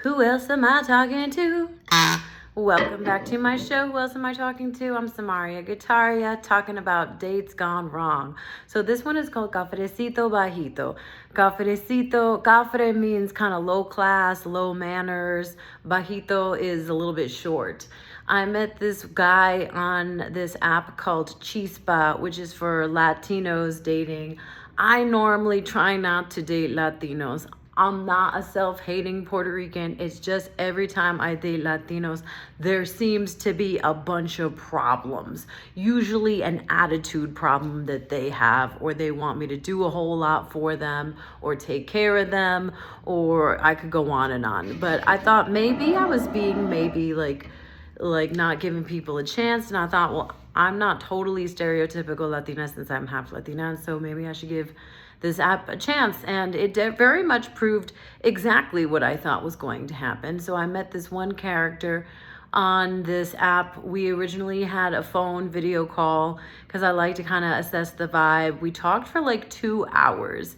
Who else am I talking to? Welcome back to my show. Who else am I talking to? I'm Samaria Guitaria, talking about dates gone wrong. So this one is called Cafrecito Bajito. Cafre means kind of low class, low manners. Bajito is a little bit short. I met this guy on this app called Chispa, which is for Latinos dating. I normally try not to date Latinos. I'm not a self-hating Puerto Rican. It's just every time I date Latinos, there seems to be a bunch of problems. Usually an attitude problem that they have, or they want me to do a whole lot for them or take care of them, or I could go on and on. But I thought maybe I was being like not giving people a chance. And I thought, well, I'm not totally stereotypical Latina since I'm half Latina, so maybe I should give this app a chance. And it very much proved exactly what I thought was going to happen. So I met this one character on this app. We originally had a phone video call because I like to kind of assess the vibe. We talked for like 2 hours.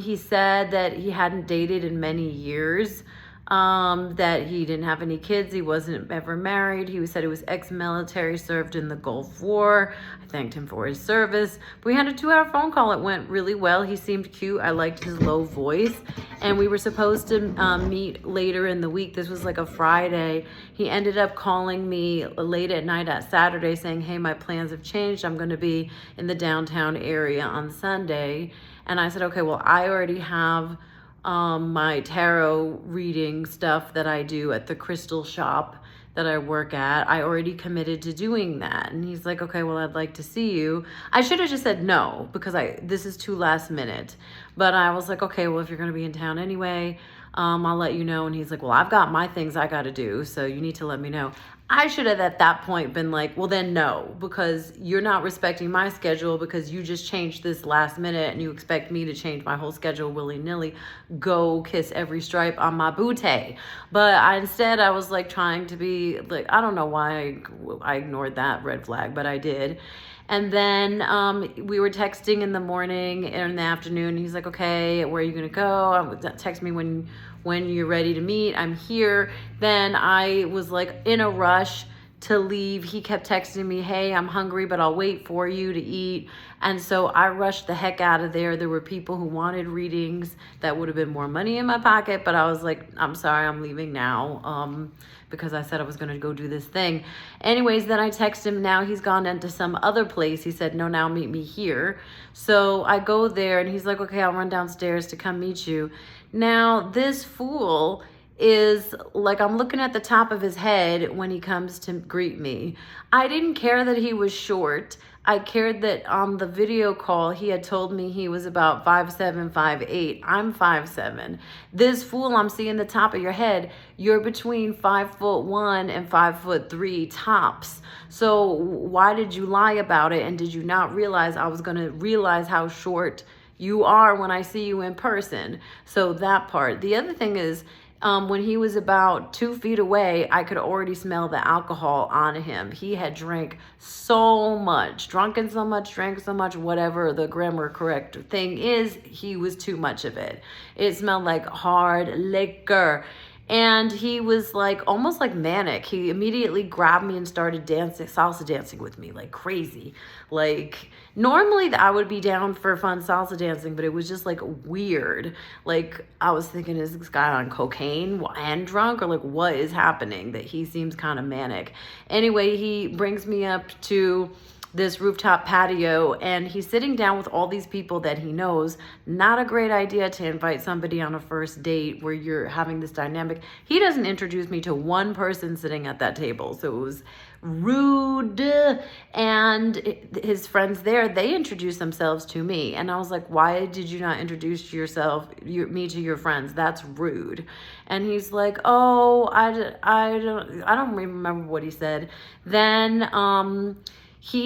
He said that he hadn't dated in many years. That he didn't have any kids, he wasn't ever married. He said he was ex-military, served in the Gulf War. I thanked him for his service. We had a 2-hour phone call. It went really well. He seemed cute. I liked his low voice. And we were supposed to meet later in the week. This was like a Friday. He ended up calling me late at night at Saturday saying, hey, my plans have changed. I'm going to be in the downtown area on Sunday. And I said, okay, well, I already have my tarot reading stuff that I do at the crystal shop that I work at. I already committed to doing that. And he's like, okay, well, I'd like to see you. I should have just said no because this is too last minute. But I was like, okay, well, if you're going to be in town anyway, I'll let you know. And he's like, well, I've got my things I got to do, so you need to let me know. I should have at that point been like, well, then no, because you're not respecting my schedule because you just changed this last minute and you expect me to change my whole schedule willy-nilly. Go kiss every stripe on my booty. But instead I was like trying to be like, I don't know why I ignored that red flag, but I did. And then we were texting in the morning and in the afternoon. He's like, okay, where are you going to go? Text me when you're ready to meet. I'm here. Then I was like in a rush to leave. He kept texting me, hey, I'm hungry, but I'll wait for you to eat. And so I rushed the heck out of there. There were people who wanted readings that would have been more money in my pocket, but I was like, I'm sorry, I'm leaving now. Because I said I was going to go do this thing. Anyways, then I text him. Now he's gone into some other place. He said, no, now meet me here. So I go there and he's like, okay, I'll run downstairs to come meet you. Now this fool is like, I'm looking at the top of his head when he comes to greet me. I didn't care that he was short. I cared that on the video call, he had told me he was about 5'7", 5'8". I'm 5'7". This fool, I'm seeing the top of your head. You're between 5'1" and 5'3" tops. So why did you lie about it? And did you not realize I was going to realize how short you are when I see you in person? So that part. The other thing is, when he was about 2 feet away, I could already smell the alcohol on him. He had drank so much, drunken so much, drank so much, whatever the grammar correct thing is, he was too much of it. It smelled like hard liquor. And he was like almost like manic. He immediately grabbed me and started dancing, salsa dancing with me like crazy. Like normally I would be down for fun salsa dancing, but it was just like weird. Like I was thinking, is this guy on cocaine and drunk, or like what is happening that he seems kind of manic? Anyway, he brings me up to this rooftop patio and he's sitting down with all these people that he knows. Not a great idea to invite somebody on a first date where you're having this dynamic. He doesn't introduce me to one person sitting at that table, so it was rude. And his friends there, they introduced themselves to me, and I was like, why did you not introduce me to your friends? That's rude. And he's like, oh, I don't remember what he said. Then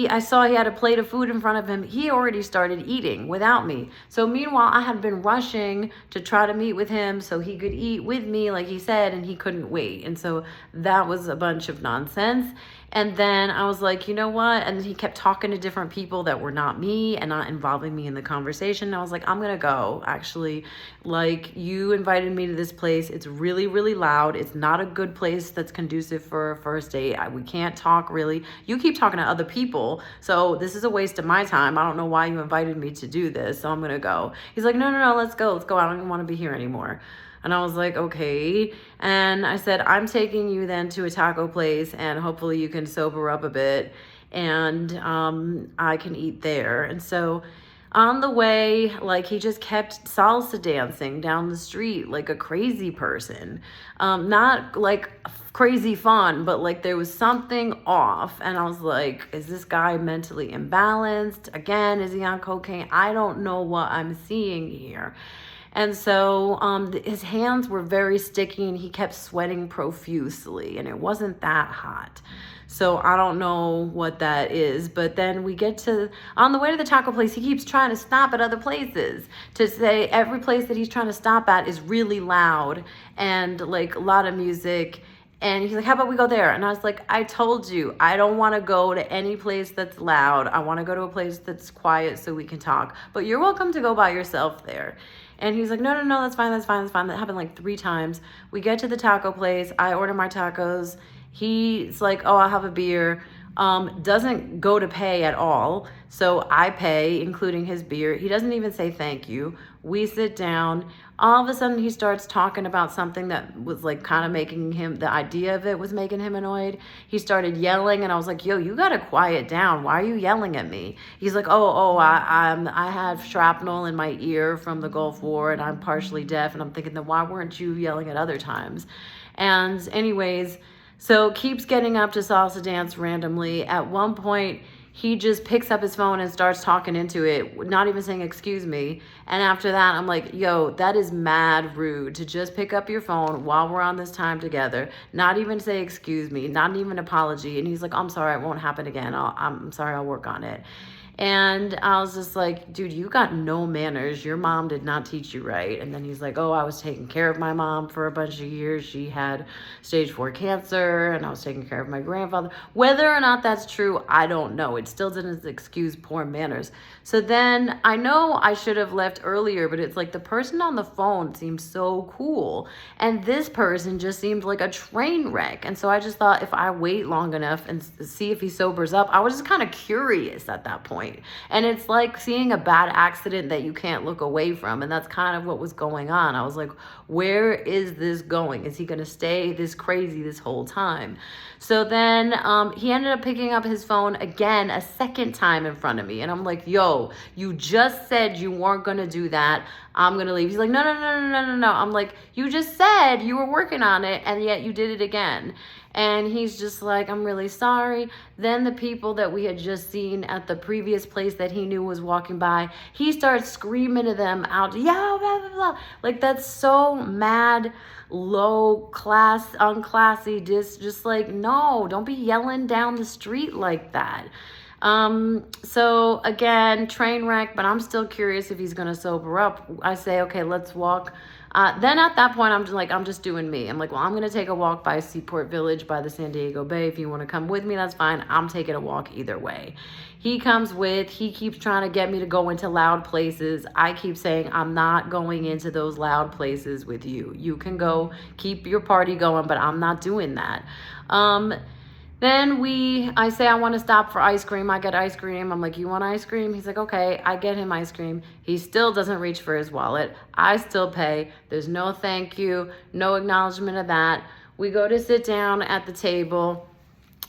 I saw he had a plate of food in front of him. He already started eating without me. So meanwhile, I had been rushing to try to meet with him so he could eat with me, like he said, and he couldn't wait. And so that was a bunch of nonsense. And then I was like, you know what? And he kept talking to different people that were not me and not involving me in the conversation. And I was like, I'm going to go. Actually, like, you invited me to this place. It's really, really loud. It's not a good place that's conducive for a first date. We can't talk really. You keep talking to other people. So this is a waste of my time. I don't know why you invited me to do this. So I'm going to go. He's like, no, let's go. Let's go. I don't even want to be here anymore. And I was like, okay. And I said, I'm taking you then to a taco place and hopefully you can sober up a bit and I can eat there. And so on the way, like, he just kept salsa dancing down the street like a crazy person. Not like crazy fun, but like there was something off. And I was like, is this guy mentally imbalanced? Again, is he on cocaine? I don't know what I'm seeing here. And so his hands were very sticky and he kept sweating profusely and it wasn't that hot. So I don't know what that is. But then we get to, on the way to the taco place, he keeps trying to stop at other places to say every place that he's trying to stop at is really loud and like a lot of music. And he's like, how about we go there? And I was like, I told you, I don't want to go to any place that's loud. I want to go to a place that's quiet so we can talk. But you're welcome to go by yourself there. And he's like, no, that's fine. That happened like 3 times. We get to the taco place. I order my tacos. He's like, oh, I'll have a beer. Doesn't go to pay at all. So I pay, including his beer. He doesn't even say thank you. We sit down. All of a sudden, he starts talking about something that was like kind of making him, the idea of it was making him annoyed. He started yelling, and I was like, yo, you got to quiet down. Why are you yelling at me? He's like, I have shrapnel in my ear from the Gulf War, and I'm partially deaf. And I'm thinking, then why weren't you yelling at other times? And anyways, so keeps getting up to salsa dance randomly. At one point, he just picks up his phone and starts talking into it, not even saying, excuse me. And after that, I'm like, yo, that is mad rude to just pick up your phone while we're on this time together, not even say, excuse me, not even apology. And he's like, I'm sorry, it won't happen again. I'm sorry, I'll work on it. And I was just like, dude, you got no manners. Your mom did not teach you right. And then he's like, oh, I was taking care of my mom for a bunch of years. She had stage 4 cancer and I was taking care of my grandfather. Whether or not that's true, I don't know. It still doesn't excuse poor manners. So then I know I should have left earlier, but it's like the person on the phone seemed so cool. And this person just seemed like a train wreck. And so I just thought if I wait long enough and see if he sobers up, I was just kind of curious at that point. And it's like seeing a bad accident that you can't look away from. And that's kind of what was going on. I was like, where is this going? Is he going to stay this crazy this whole time? So then he ended up picking up his phone again a second time in front of me. And I'm like, yo, you just said you weren't going to do that. I'm going to leave. He's like, no. I'm like, you just said you were working on it and yet you did it again. And he's just like, I'm really sorry. Then the people that we had just seen at the previous place that he knew was walking by, he starts screaming to them out, yeah, blah, blah, blah. Like, that's so mad, low class, unclassy, just like, no, don't be yelling down the street like that. So again, train wreck, but I'm still curious if he's going to sober up. I say, okay, let's walk. Then at that point, I'm just doing me. I'm like, well, I'm going to take a walk by Seaport Village by the San Diego Bay. If you want to come with me, that's fine. I'm taking a walk either way. He comes with, he keeps trying to get me to go into loud places. I keep saying, I'm not going into those loud places with you. You can go keep your party going, but I'm not doing that. Then I say I want to stop for ice cream. I get ice cream. I'm like, you want ice cream? He's like, okay. I get him ice cream. He still doesn't reach for his wallet. I still pay. There's no thank you, no acknowledgement of that. We go to sit down at the table.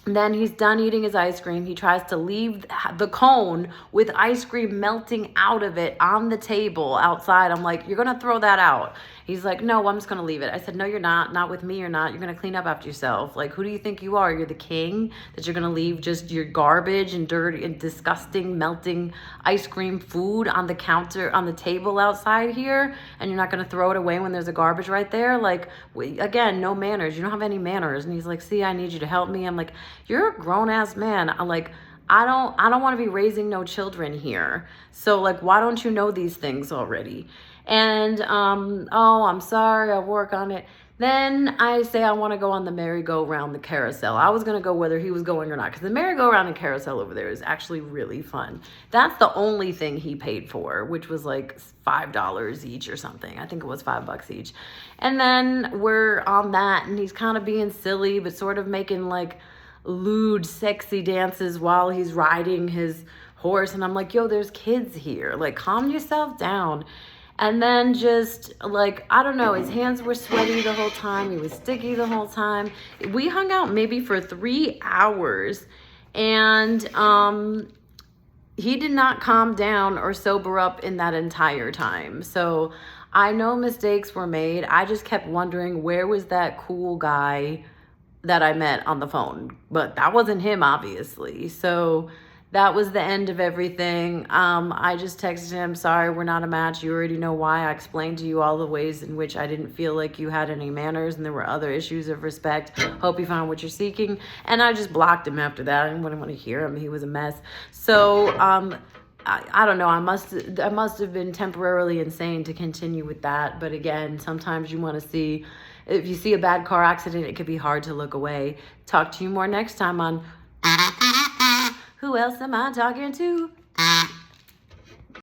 Then he's done eating his ice cream. He tries to leave the cone with ice cream melting out of it on the table outside. I'm like, you're going to throw that out. He's like, no, I'm just going to leave it. I said, no, you're not. Not with me, you're not. You're going to clean up after yourself. Like, who do you think you are? You're the king that you're going to leave just your garbage and dirty and disgusting melting ice cream food on the counter, on the table outside here, and you're not going to throw it away when there's a garbage right there? Like, again, no manners. You don't have any manners. And he's like, see, I need you to help me. I'm like, you're a grown-ass man. I'm like, I don't want to be raising no children here. So like, why don't you know these things already? And, oh, I'm sorry, I'll work on it. Then I say I want to go on the merry-go-round, the carousel. I was going to go whether he was going or not, because the merry-go-round and carousel over there is actually really fun. That's the only thing he paid for, which was like $5 each or something. I think it was $5 each. And then we're on that, and he's kind of being silly, but sort of making like lewd, sexy dances while he's riding his horse. And I'm like, yo, there's kids here. Like, calm yourself down. And then just like, I don't know, his hands were sweaty the whole time. He was sticky the whole time. We hung out maybe for 3 hours, and he did not calm down or sober up in that entire time. So I know mistakes were made. I just kept wondering, where was that cool guy that I met on the phone? But that wasn't him, obviously. So that was the end of everything. I just texted him, sorry, we're not a match. You already know why. I explained to you all the ways in which I didn't feel like you had any manners, and there were other issues of respect. Hope you found what you're seeking. And I just blocked him after that. I didn't want to hear him. He was a mess. So I don't know. I must have been temporarily insane to continue with that. But again, sometimes you want to see, if you see a bad car accident, it could be hard to look away. Talk to you more next time on Who Else Am I Talking To?